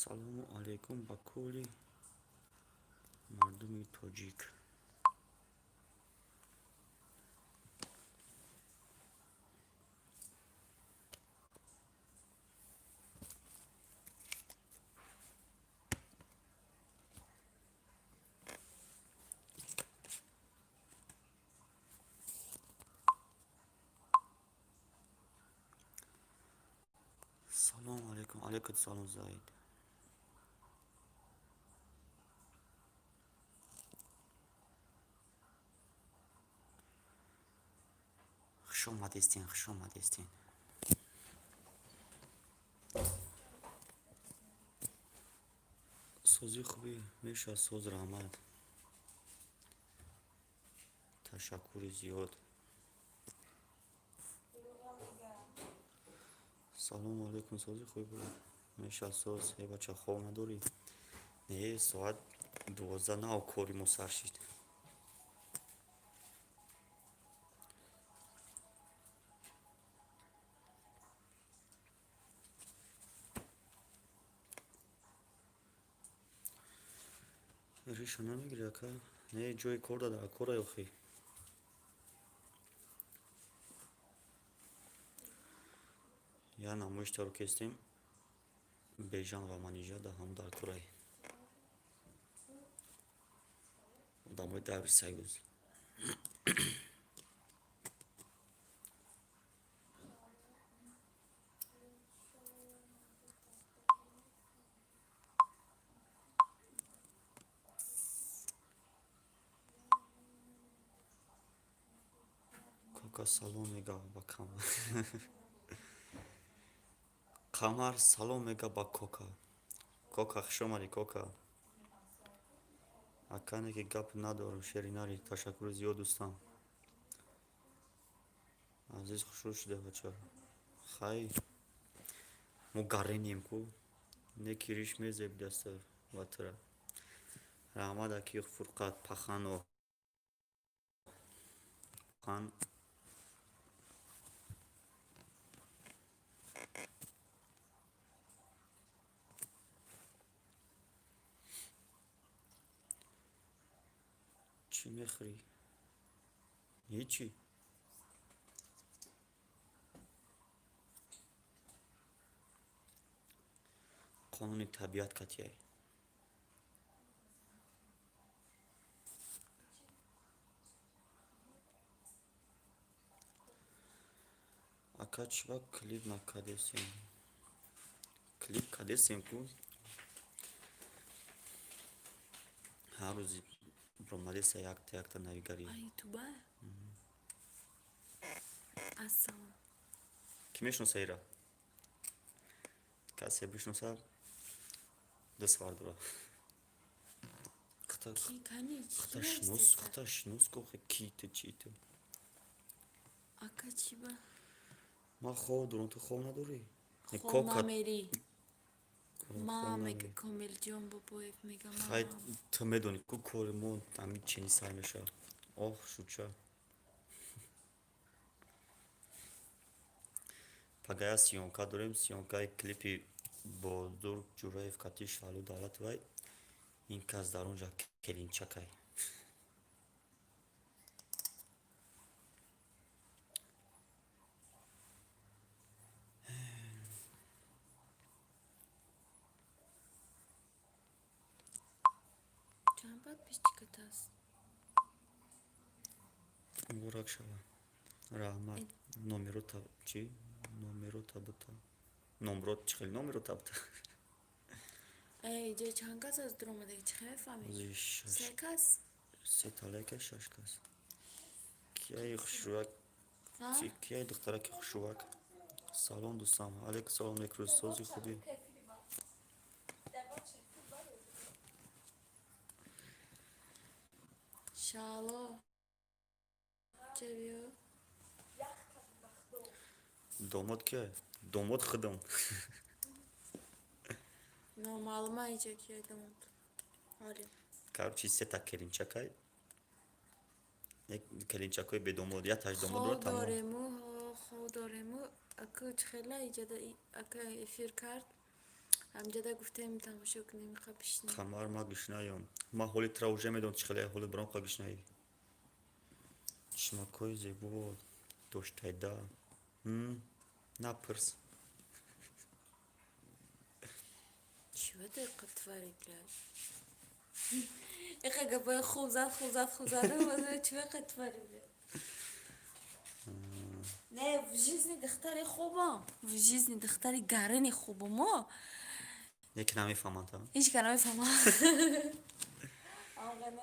салому алайкум ба кулли мардуми тоҷик. салому алайкум. Алайкум салом Заид. хуш омадестин, хуш омадестин. сози хубӣ мешавад, соз раҳмат, ташаккури зиёд. салому алайкум, сози хубӣ буд, мешавад соз. бача хоб надорӣ? Не, соат 12 нав кори мо сар шид. риша намегири ака? Не, ҷои кор дада, кора ёхи. я намоишдору кестем бежан ва манижа да ҳам дар кораи одамои даври сайёз. кока салом мега ба камар. қамар салом мега ба кока. кока хуш омадӣ кока. акане ки гап надорам, шеринари ташаккури зиёд дӯстам. азиз хушрӯ шуда бача. хай мо гаренем ку не ки риш мезебидаста ватра. раҳмат аки фурқат пахано хан чӣ мехӯрӣ? ҳечи? қонуни табиат катяй. ака чива клип накадесем? клип кадесем ку ҳар рӯзи бромадеса якта навигари. Ассалом. Ки мешноса ира? Касе бишноса дас вардора. Хата шинос кохе кита чита. Ака чи ба? Ма хоб дорам, ту хоб надорӣ? Хоб намерӣ. Ма мега Комилҷон Бобоев мега ма. Хай ту медонӣ ку кори мо ҳамин чини сар мешавад. Ох шуча. пагая сиёнка дорем, сиёнкаи клипи Боздур Ҷураев Кати Шаҳлу Давлатовай. ин кас дар онҷа келинчакай. Чанд подписчикат аст? муборак шава. раҳмат. номеро чи? номрот чӣ хел номеро табта? ҷои чанд кас аст дар омадаги чӣ хел мефаҳмӣ? се кас? се талайка шаш кас. кияи хушрӯвак? кияи духтараки хушрӯвак? салом дӯстам. алайкум салом некрӯз, сози хубӣ? шало ҷавиё. домод кия? домод худам. номаълума иҷа кия домод. короче сета келинчакай. келинчакои бедомод, яташ домод ро тамом. хо дорему ака чӣ хела иҷада ака эфир кард. همجا گفتم تماشا کنیم میخواه بشنیم. قمر ما گشنایم ما حالی تراوجه میدون چخلی حالی برام قا گشنایی شما کوی زیبو دوشتای دا نپرس چی بده قطوری کرد؟ ایخه گپای خوب زد چی به قطوری بیاد؟ نه وجیزنی دختری خوبم وجیزنی دختری گرنی خوبم ما یکی نمیفهمن تا هیچ که نمیفهمم. آقا نه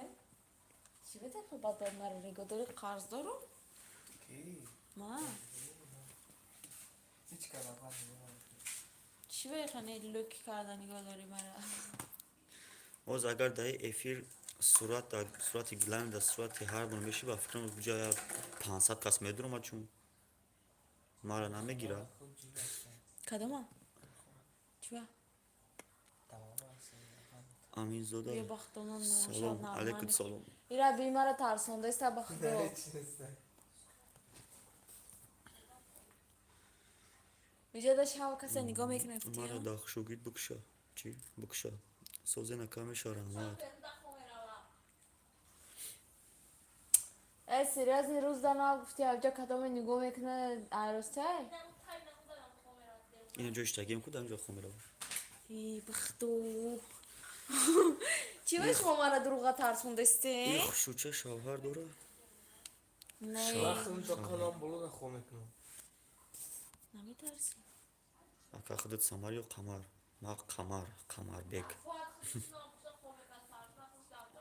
چی بده خوب باید مرا نگاه داری قرض دارم؟ ما هیچ کار چی به خانه لوکی کردن نگاه داری مرا؟ باز اگر دای افیر صورت گلند در صورت هر بون میشه با فکرم بجای 500 کس میدونم چون مرا نمیگیره کدوم؟ چی با؟ امین بیا زاده بختمون شاید سلام علیکم نرمانی سلام ایره بی مرا ترسونده است بخدا بجا دا شاو کسی نگاه میکنه مرا فتیا داخشوگید بکشه چی بکشه سوزه نکمش رحمت ای سریاز این روز دانا گفتی اوجا کدام نگاه میکنه عروسته اینجا جوشتگیم کود اینجا خمیره ای بختو چی باید شما مرا دروغا ترسونده استی؟ این خشوچه شوهر داره نه وقتی تا کنم بلو نخوا میکنم نمی ترسی اکا خودت سمر یا قمر ما قمر بگ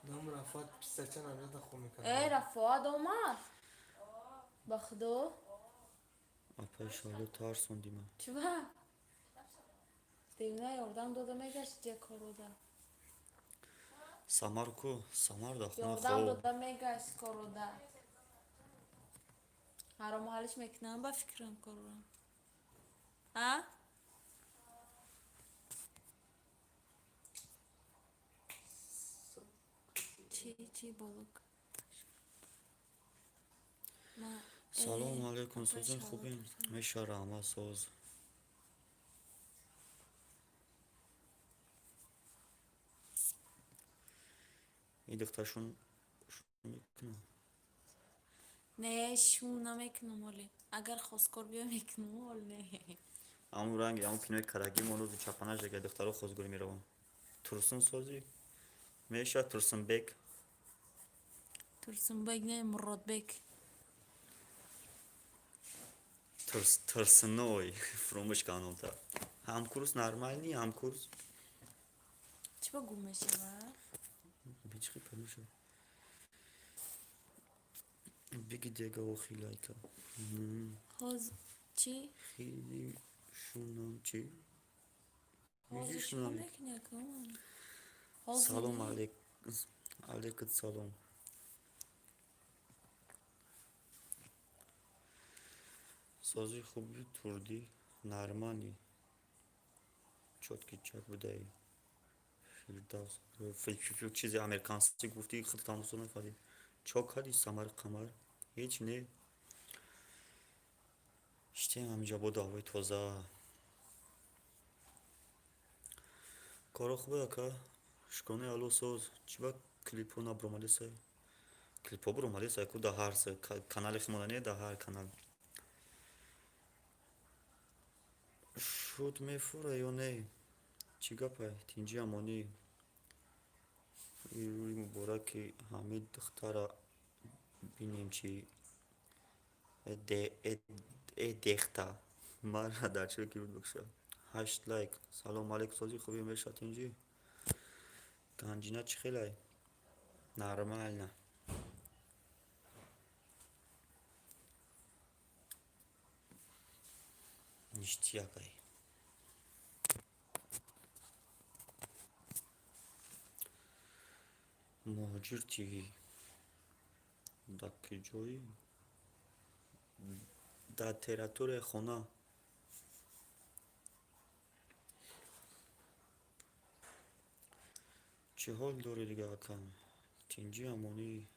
نام رفت پیستچه نمیاد نخوا میکنم ای رفاد اومد بخدو اپای شالو ترسوندیم چی با؟ دیونه یاردم داده میگشت جه کارو ده سمر کو سمر دا خونه یاردم خوب داده میگشت کارو ده حرام حالش میکنم با فکرم کارو ها؟ چی بولک سلام علیکم سوزن خوبین میشه رحمت سوز این دخترشون میکنه نه شون نمیکنم ولی اگر خواستگار بیا میکنم ولی نه همون رنگی همون پینوی کرگی مونو چپانش دیگه دخترها خوزگوری میروم ترسون سوزی میشه ترسون بگ ترسم بگ نه مراد بگ ترسنوی فرومش کانون تا هم کورس نرمال نی هم کورس چی با گم میشه با؟ بیچی پلوشه بگی دیگه و خیلی که خوز چی؟ خیلی شونم چی؟ میگی خوزش با شونم میکنه کن سلام علیکم سلام سازی خوبی توردی نرمانی چotکی چت بودایی فیلداز فکر چیزی امریکانسی گفتی خود تماسون نفردی چاک هدی سمر قمر هیچ نه işte همینجا با دعوای توزه کارا خوبه که شکونه الو سوز چی با کلیپو نبرومالی سای کلیپو برومالی سای کو ده هر سای کانال خمانه ده هر کانال شد میفوره یا نه چی گپه تینجی امانی روی مبارک حمید دختره بینیم چی دخته مرا در چه کی بود بکشه 8 لایک سلام علیکم سازی خوبی میشات اینجی گنجینه چی خیلی نرمال نه نیشتیاقای مهاجر تیوی دکی جایی در تراتور خونه چه حال داری دیگه اکا تینجی امونی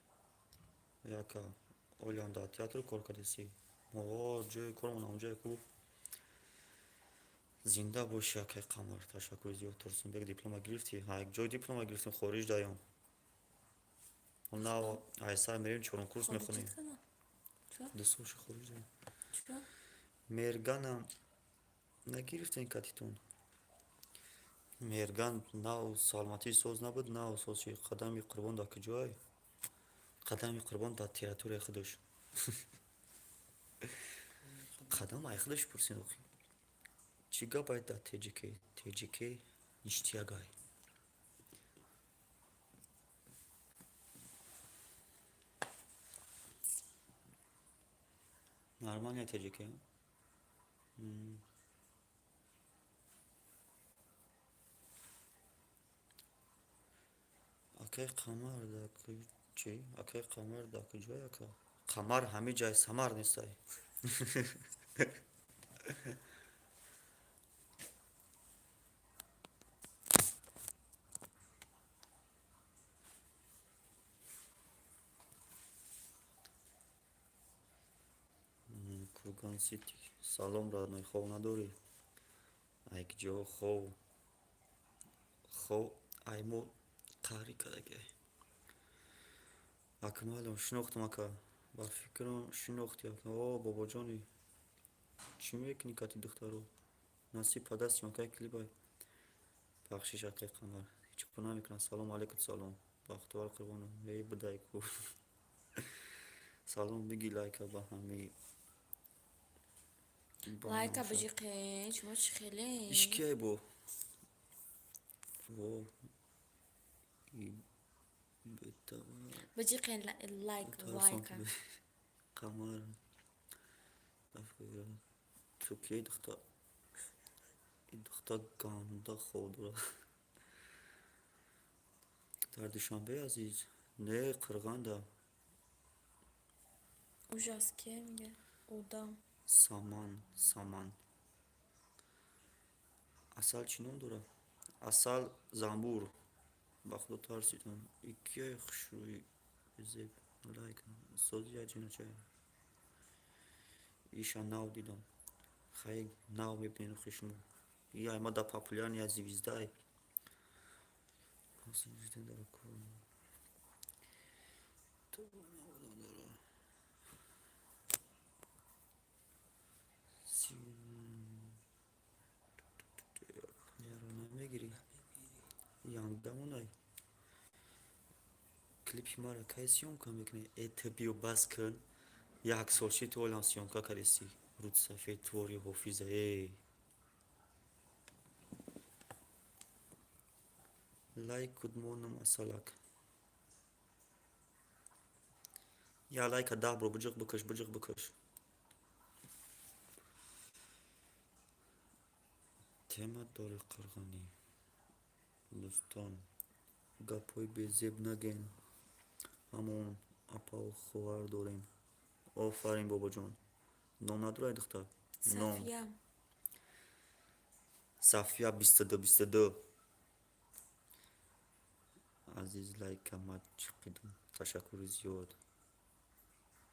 یکا اولیان در تیاتر کار کردیسی جای کارمون اونجای خوب زنده باشی اکای قمر. تشکر زیاد ترسونبек диплома гирифтӣ. ҳа як ҷой диплома гирифтем хориҷ даём. Нав айсар мерем чорум курс мехонем. خارجت کنم چرا؟ 2 соши хориҷ даём. چرا؟ мерганам нагирифтем катитон. мерган нав саломатии соз набуд, нав созчи қадами қурбон дар куҷоай? қадами қурбон дар территорияи худаш. қадам ай худаш пурсин охи. Чӣ гапай дар теҷикӣ? Теҷикӣ ништиягай. Нормальная теҷикӣ? Акай қамар дар чӣ? Акай қамар дар куҷои ака? Қамар ҳами ҷай самар нестай. Курган сити. Салом родной, хов надорӣ? Ай ҷо хов. Хов ай мо қаҳрӣ карагай. Акмалон шинохтам ака. Ба фикрам шинохтӣ ака. О бобоҷонӣ. Чӣ мекунӣ кати духтаро? Насиб падастиён кай клипай. Бахшиш акай қамар. Ҳеҷ кор намекунам. Салом алейкум салом. Бахтивар қурбонам. Эй будайку. Салом биги лайка ба ҳамаи. لایک بجی قیچ و چی خیلی ишкиай бо во бетава بجی قیل لایک لایک қамар ту ки духтар духтар ганда ходра дар душанбе азиз не қирғанда ужас که میگه اودام саман асал чӣ ном дорад? Асал замбур. Ба худо тарсидам. Икияи хушрӯи зеб лайк сози аҷиначай. Иша нав дидам. Хай нав мебинед охи шумо. Яй ма да популярная звездай. намегирӣ яндамонай клипи мара кай сёмка мекунӣ? Этабиё бас кун. Як солчи ту олам сёмка кардистӣ. Рудсафед твори ҳофиза лайк кудмонам асалак. Я лайка 10 бро биҷиқ бикаш. Тема дори қирғанӣ. Дӯстон гапҳои безеб нагӯен. Ҳамон апал ховар дорем. Офарин бобоҷон. Ном надорад духтар? Ном صفیم Сафия 22 азиз лайка мад чиқидам. Ташаккури зиёд.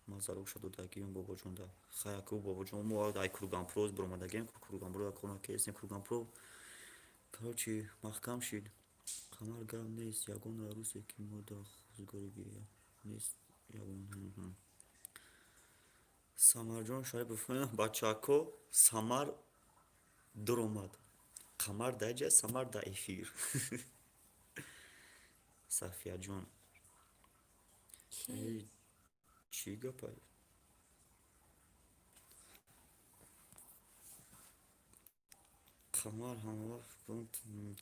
мазалло шуд додагиён бобоҷонда. Хаяку бобоҷон мо ай Курганпурос биромадагем Курганпуро кона кесем Курганпуро. Короче маҳкам шид. Қамар гап нест. Ягона рӯзе ки мо дар хузгорӣ гирия нест ягон. Самарҷон Шарипов бачаҳко Самар дуромад. Қамар дар ҷай Самар дар эфир. Сафияҷон کی чӣ гапай? Қамар ҳамавақт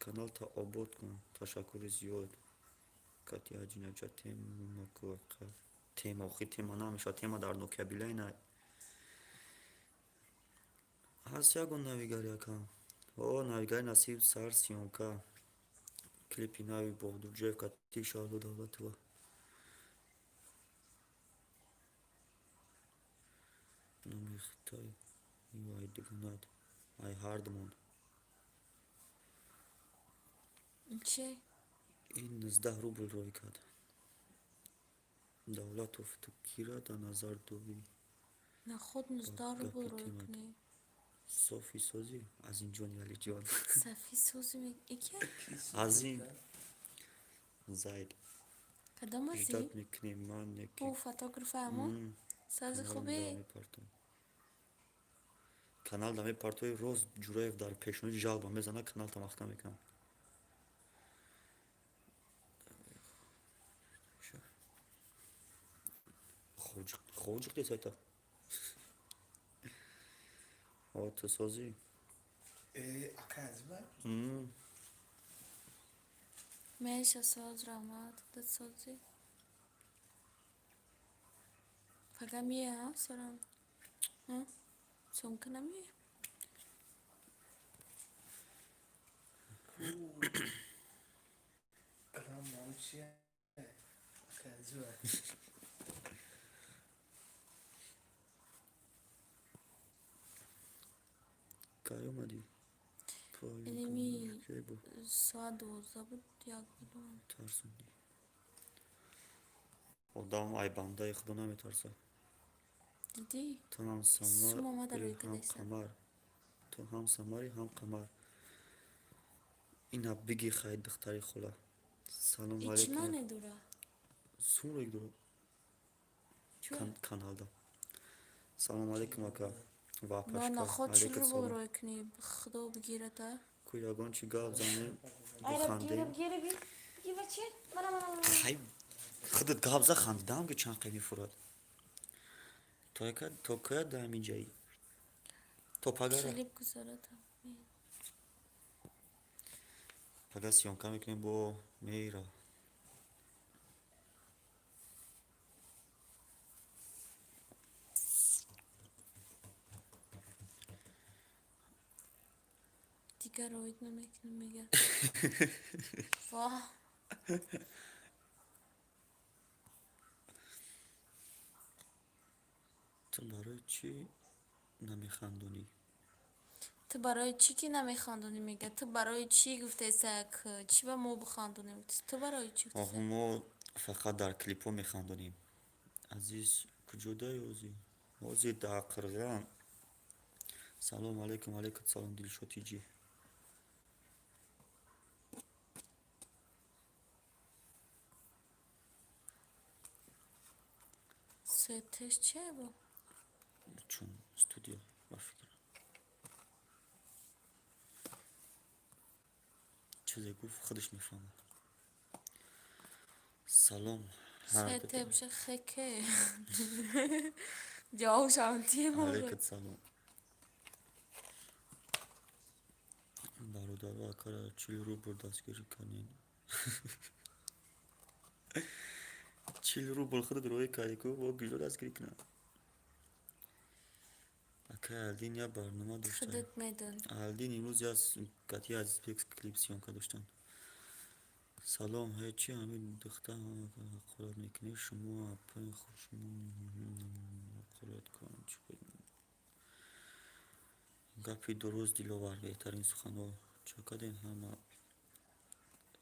каналта обод кун. Ташаккури зиёд. Кати аҷинаҷа тема охи тема намешавад. Тема дар нокабилай на ҳаст ягон навигари якам. Навигари Насиб сар сёмка. Клипи нави Боҳдурҷоев кати Шаҳрзод Давлатова. намехтай ай диганат ай ҳардмон. چی؟ ин 19 рубл рой кард. Давлатов ту кира дар назар дорӣ? نه خود 19 رو گپ برو قیمت. کنی صافی سازی از این جونیالی جان صفی سوزی میگه از این زاید کدام ازی؟ جدت میکنیم من یکی او فوتوگراف همون ساز خوبه کانال دامه پارتوی روز جورایف در پیشونی جالبا میزنه کانال تماخته میکنم خوجق دیسه تا تو سازی akazi bari میشه ساز رامات ده سازی فقط میه ها سرم ها سمکنه میه kalam namu chiya akazi bari کاری اومدی اینمی کی بود ساعت 12 بود یک بودم ترسوندی آدم ای بنده خدا نمیترسه دیدی؟ تو هم سوم سمر آمده روی هم کدیسه قمر تو هم سمری هم قمر اینا بگی خیلی دختری خولا سلام ایچ علیکم منه دوره سورگ درو چوه؟ kanalda سلام علیکم اکا نه واپشکا نخواد چی علیکم رو سلام روی کنی خدا بگیره تا کویاگان چی گاب زنه ایره بگیره بخنده بگیره بگی بچه منم خیلی خودت گاب زن خندیدم که چند قیمی فراد تو که دائم اینجایی تو پگره کلیپ گذاره تا پگه سیانکه میکنیم با میره دیگر روید نمیکنه میگه واه تو برای چی نمیخندونی تو برای چی که نمیخواندونی میگه تو برای چی گفته سک چی به ما بخواندونی تو برای چی گفته آخه ما فقط در کلیپو میخندونیم عزیز کجودای اوزی اوزی در قرغن سلام علیکم علیکم سلام دلشوتی جی سویتش چه با چون استودیو با فکر چیزی گفت خودش میفهمه سلام هر سویته دو بشه خکه جاو شانتی موقع علیکم سلام برادر و کار چیل رو بر دستگیری کنین چیل رو بر خود روی کایکو و گیلو دستگیری کنن اکا الدین یا برنامه داشتن خودت میدون الدین امروز یا کتی از پیکس کلیپ سیونکا داشتن سلام هیچی همین دختر خورد میکنی شما اپای خوش خورد کن گپی درست دیلوور بهترین سخنو چکدین همه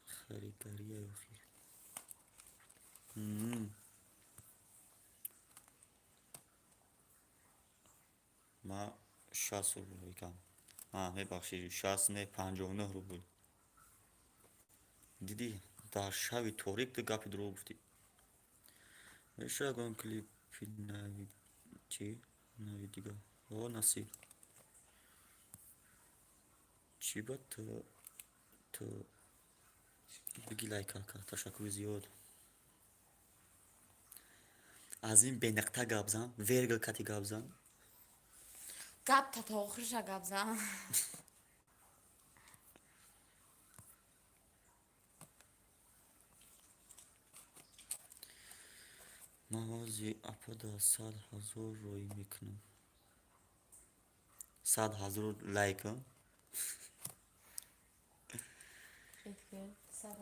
خریداریه یافی ما 60 رو یکم میبخشید 60 نه 59 رو بود دیدی در شب تاریک ده گپی درو گفتی میشه اگه کلیپ نوی چی نوی دیگه او نصیب چی بود تو بگی لایک که تشکر زیاد از این به نقطه گابزن ورگل کتی گابزن گب تا آخرش گب زن موازی اپدا 100,000 روی میکنم 100,000 لایک ها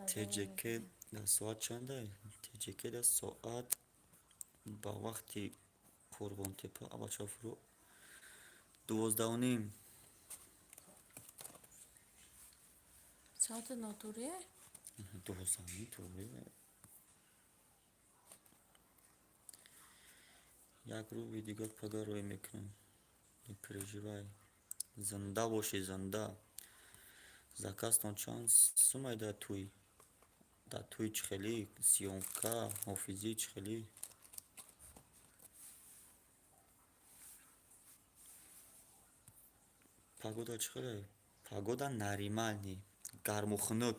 TJK در ساعت چنده؟ TJK در ساعت با وقتی قربان تپه ابا چافرو 12:30 ساعت ناتوریه 12:30 طوری یک رو دیگه پگاه روی میکنم نپرژیوای زنده باشی زنده. زکستان چانس سومای در توی چخلی سیونکا حافظی چخلی پاگودا چخلی پاگودا наримальный гармухнук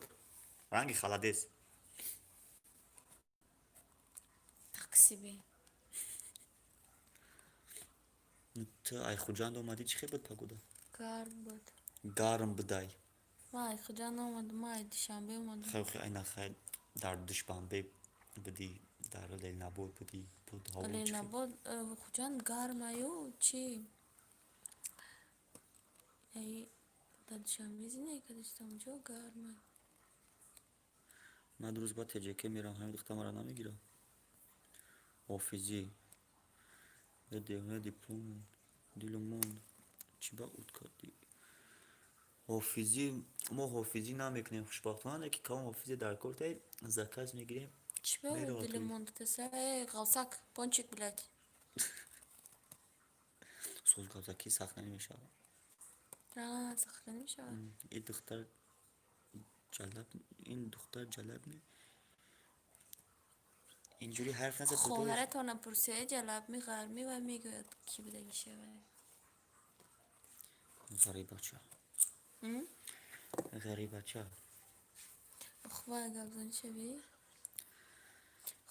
ранги холодец Так себе. ты айхуҷанд омадӣ чӣ буд пагода Гарм буд. гарм будай Ма Айхуҷан омаду, ма Душанбе омаду. хеле айнахай дар душанбе будӣ дар ленабод будӣ буд ҳаво чӣ хел Ленабод Хуҷанд гармаю чи? Ай дар Душанбе зиндагӣ кардистам, ҷо гарма. ман ду рӯз ба теҷеке мерам ҳамин духтар маро намегира ҳофизӣ диплом дилумон чӣ ба уд кардӣ ҳофизӣ мо ҳофизӣ намекунем хушбахтона ки калом ҳофизӣ дар кортай заказ мегирем Чӣ ба меравад дили монда теса? Ғалсак, пончик, блядь. соз гавзакӣ сахта намешавад Сахта намешавад. ин духтар ҷалаб не инҷури ҳарф назад Хоҳаратона пурсия ҷалабми ғарми ва мегӯяд ки будагӣ шавад. ғарибача ғарибача Хубай гавзон шави.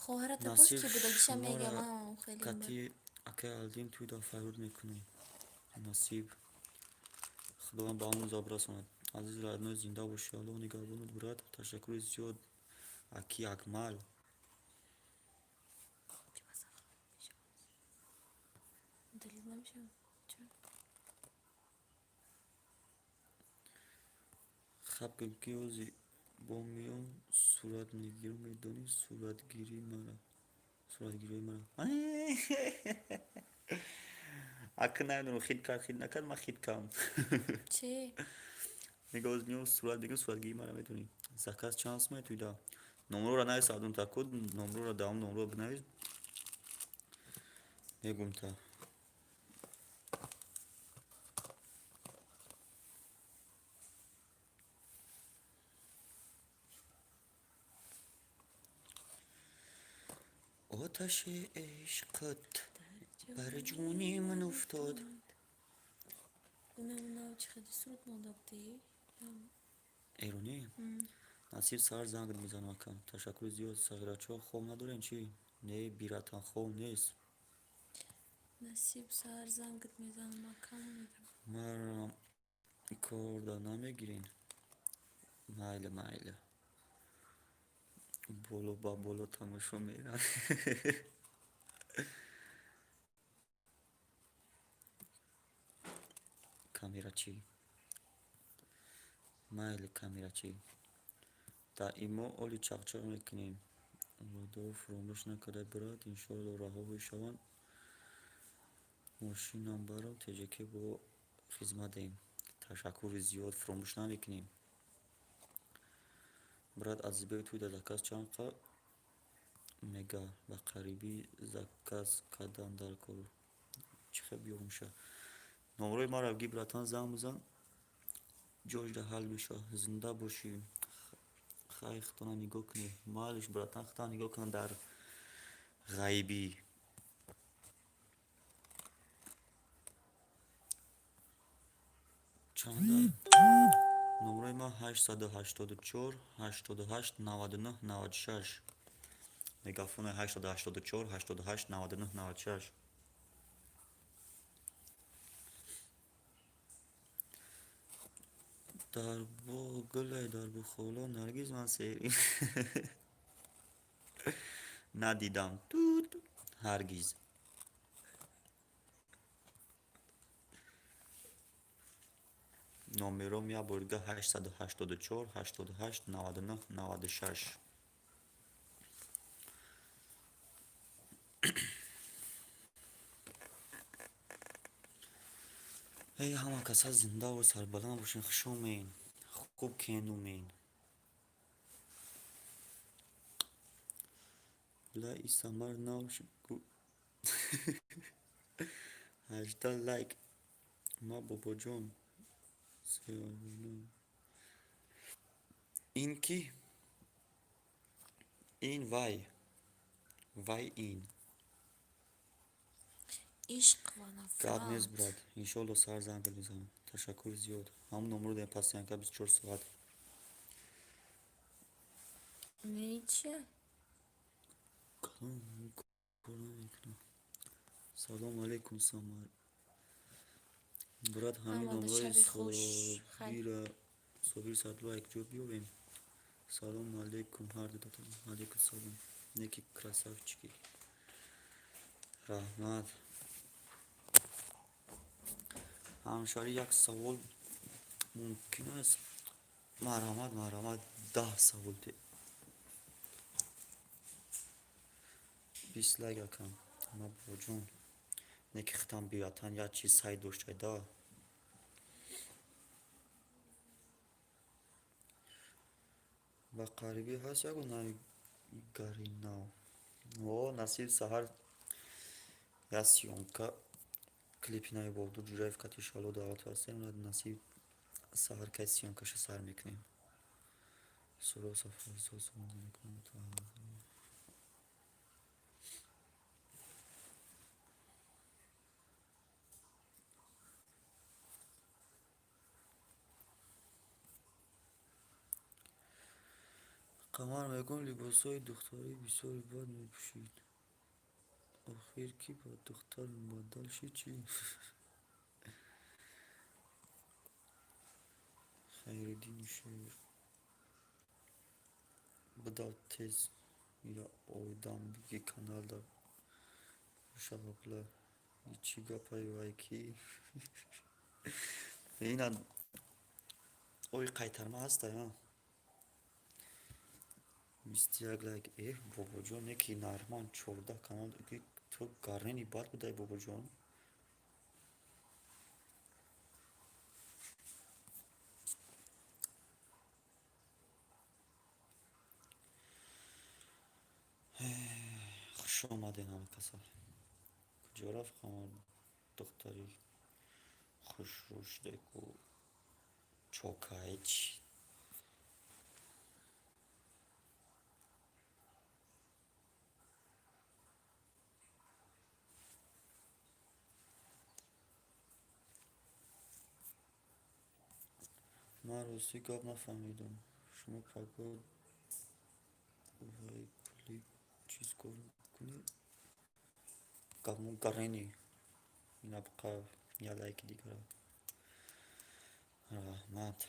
Хоҳарата пурс насиб ки будагиша мегам шуморо хеле кати акай алдин туйда фаруд мекунем насиб худованд ба он рӯза бирасонад азизи родной зинда бошӣ аллоҳ нигаҳбонат брат ташаккури зиёд аки акмал Далил намешавад. Чё? хабки ози бо миён суратмегирӣ медонӣ суратгирии мара ака намедонам хит кард хит накард ман хит кардам Чӣ? мега оз миён сурат бигирӣ суратгирии мара метонӣ заказ чанд сумай туйда номрора навис адун такуд номрора давум номрора бинавис мегум та оташи ишқат бар ҷуни ман уфтод Унав чӣ хади суруд мондабдӣ? эронӣ насиб сар занг мезанам акам ташаккури зиёд сағирачаҳо хоб надорем чи не биратан хоб нест Насиб сар зангт мезанам акам мегам. марам корда намегирин майли боло ба боло тамошо мерам камерачӣ майли камерачӣ даимо оли чақчақ мекунем ваъдаро фуромӯш накарда брат иншоалло раҳо шаванд мошинам барам теҷеке бо хизмат диҳем ташаккури зиёд фуромӯш намекунем брат азизбек туйда заказ чанд қа мега ба қарибӣ заказ кардан дар кор чӣ хел биёмуша номрои маро ги братан занг бизан ҷойда ҳал меша зинда бошӣ хай хитона нигоҳ кунед майлиш братан хитона нигоҳ кунад дар ғайбӣ чанда номрои ман 884 88 99 96 мегафони 884 88 99 96 дар боғ гулай дар бухоло наргиз ман серӣ надидам тут ҳаргиз номером яборга 884 88 99 96 эй ҳама каса зиндаву сарбаланд бошен хушомен хуб кенумен ла исамар навш 18 лайк ма бобоҷон این کی؟ این وای این عشق و God نیز نفرت. برات انشالله سر زنگ بزنم. تشکر زیاد. همون نمره ده پس که 24 ساعت. می‌دونی چیه؟ سلام علیکم سامر. برات همین محمد نمره شبی خوش. خیلی. صابیر صدلو یک جو بیایم. سلام علیکم هر دو تا. علیکم سلام. نکی красавчики. رحمت. همشاری یک سوال ممکن است مرحمت 10 سوال ده 20 لایک کم اما با جون نکی ختم بیاتن یا چیز سای داشته دا با قریبی هست یا گناه گاری ناو او نصیب سهر یا سیونکا کلیپی نای بولdu جورایف کتی شالو دعوت هستیم نصیب سهر که سیونکاش سر میکنیم سلو صفحه سوز میکنیم قمر میگم لباسای دختری بسیار بد میپوشید آخر کی با دختر مبدل شد چی؟ خیردین شیر بدال تez یا oydan bir kanalda uşaklar içi kapay vay ki yine oy kaytarma hasta ya istiyaglar babacan ne ki narman çorda kanal ki çok garneni bat bu da babacan خوش آمده نام کسال کجا رفت خمار دختری خوش روش دکو چوکایچ من راستی گاب نفهمیدم شما پاکو وای کلی چیز کنی گابمون گرینی اینا بقى یا لایک دیگر رحمت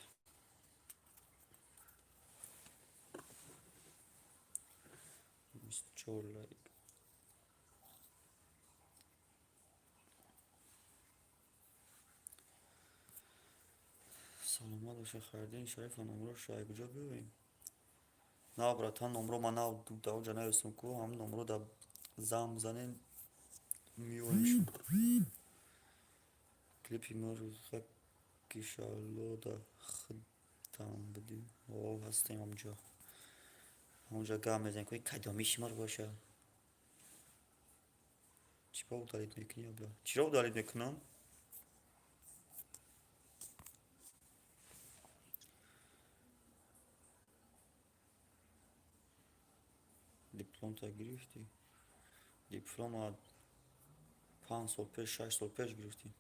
24 لایک سلامت باشه خریدین شریف نمره شای کجا ببین نه برات نمره من نه دو اونجا نرسیم کو هم نمره دا زم زنین میومش کلیپی ما رو کیشالو دا خدام بدیم او هستیم اونجا گام بزن کوی کدامیش مار باشه چی با دارید میکنی ابلا چی رو دارید میکنم دیپلم تا گرفتی دیپلم 5 سال پیش 6 سال پیش گرفتی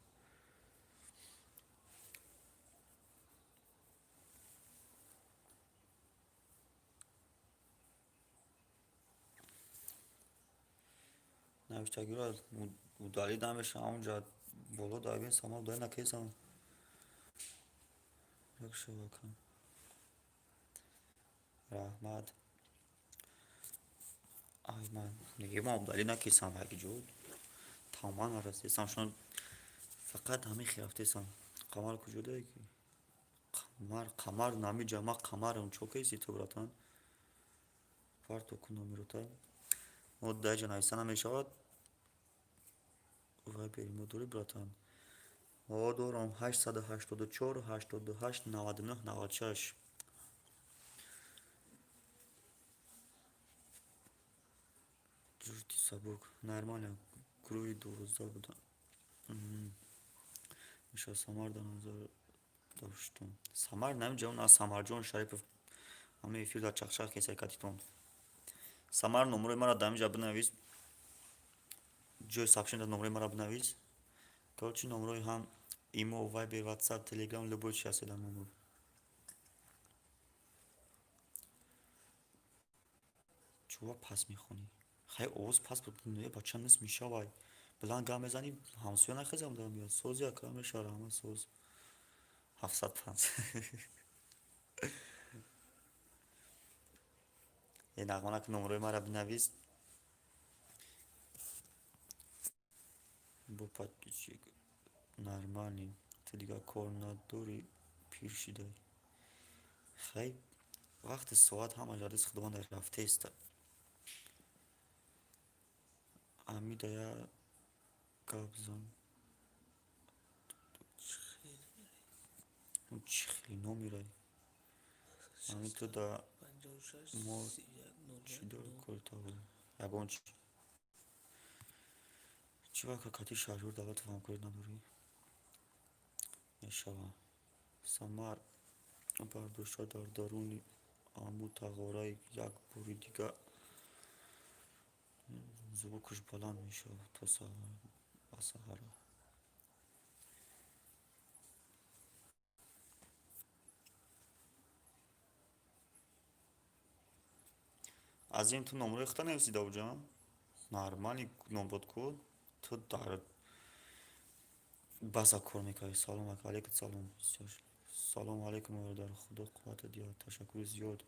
نوشتگی رو از مدالی دمش همونجا بالا دایبین سامان دای نکیسم یک شبکم رحمت ay man نگه ما مدالی نکیسم هکی جود تمام نرسیسم شون فقط همین خیافتیسم قمر کجا دایی که قمر نامی جمع قمر اون چوکیسی تو براتن پارتو کنو میروتا مدای جنایسان همیشه وای بریم دوری براتن دورم 884 88 99 96 جورتی سبک نرماله گروهی 12 بودن میشه سامار دانازار Дошtum. Самар намҷавна Самарҷон Шарипов ҳамаи эфирда чахчах кесайкатитон. Самар номерои маро дамҷа бинавис. Ҷои сабшинда номерои маро бинавис. Короче номерои ҳам имо, вайбер, ватсап, телеграм любой чи ҳаст дар номер. чува пас мехонӣ? Хай овоз пас буд. Бача нис мешавай. Биланд гап мезанӣ ҳамсоя нахезам дар миёд. Сози акра мешавад ҳама соз. 705. Е нағманак номерои маро бинавис. Бо подписчик нормальный. Ты дигар кор надорӣ, пир шидай. Хай вақти соат ҳама ҷардис худованд рафтеста. Амидая габзан. Чӣ хеле номерай? Амин ту да мо чӣ дори кортаву? Ягон чӣ? чӣ вақт кати шаҳрёр давлатов ҳамкорӣ надорӣ? Мешавад. Самар бардошта дар даруни аму тағораи як бори дигар звукаш баланд мешавад то ба саҳара. азим ту номерои худта нависида буҷам? Нормални номбод куд? ту дар база кор мекардӣ. Салом алейкум. Салом. Салому алейкум бародар. Худо қувватат диҳад. Ташаккури зиёд.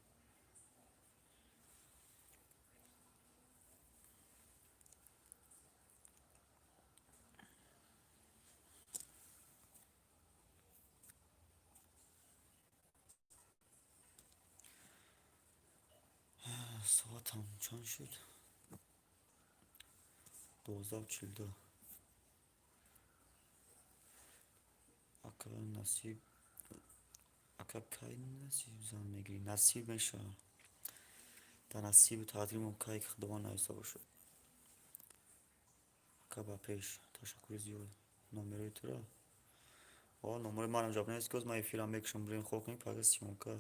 соатам чанд шуд? 12:42. ака насиб ака кай насиб зан мегирӣ? Насиб мешавад. дар насиби тақдирмон кай ки худованд нависта бошад. ака ба пеш. Ташаккури зиёд. номерои тура? номерои манам ҷавоб навист коз ман эфирам мекушам бирем хоб кунем пага сиёнка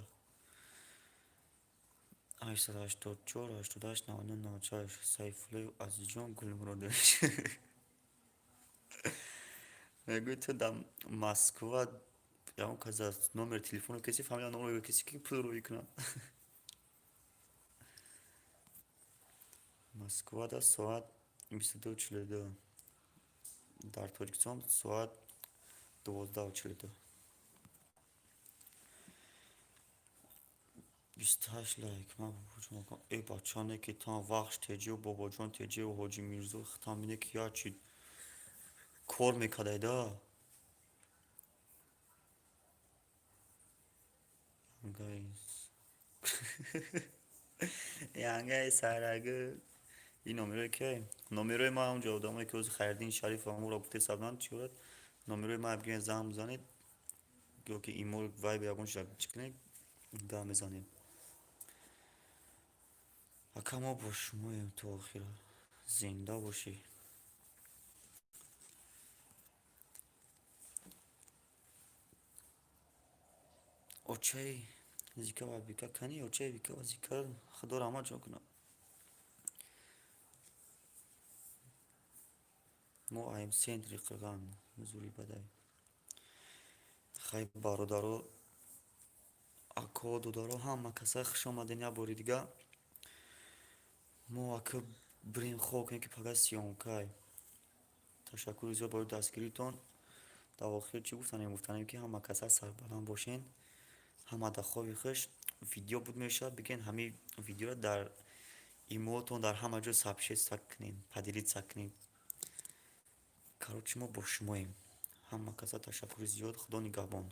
884 88 99 94 Сайфуллаев Азизҷон Гулмуродович. мегӯй ту да Москва ягон каза номери телефону каси фамилия номеро каси ки пул рӯӣ кунад. Москвада соат 22:42. дар Тоҷикистон соат 12:42. 28 лайк. ман бобоҷон бачане ки тан вахш теҷев бобоҷон теҷев ҳоҷи мирзо хитамине ки ячи кор мекардайда. янгай сарагу. ин номерои ки? номерои ман ҳамҷо одамое ки ҳозир Хайриддин Шариф ва моро гуфте сабнанд чиёрад. номерои ман бигӯяд зан бизанед ёки имо вайб ягон чӣ кунед гап мезанем. ака мо бо шумоем то охира. зинда бошӣ. очаи зика ва бика кани очаи бика ва зика худо раҳматшон кунад. мо аим центри қилған музури бадай. хай бародаро ако додаро ҳама касай хушомадин як бори дига. мо ака бирем хоб кунем ки пага сиёнкай. ташаккури зиёд барои дастгиритон. дар охир чӣ гуфтанем? гуфтанем ки ҳама касай сарбаланд бошен. ҳама дар хоби хуш видео буд мешавад биген ҳамин видеоро дар имоатон дар ҳама ҷо сабшет сакнем падилит сакнем. короче мо бо шумоем. ҳама каса ташаккури зиёд. худо нигаҳбон.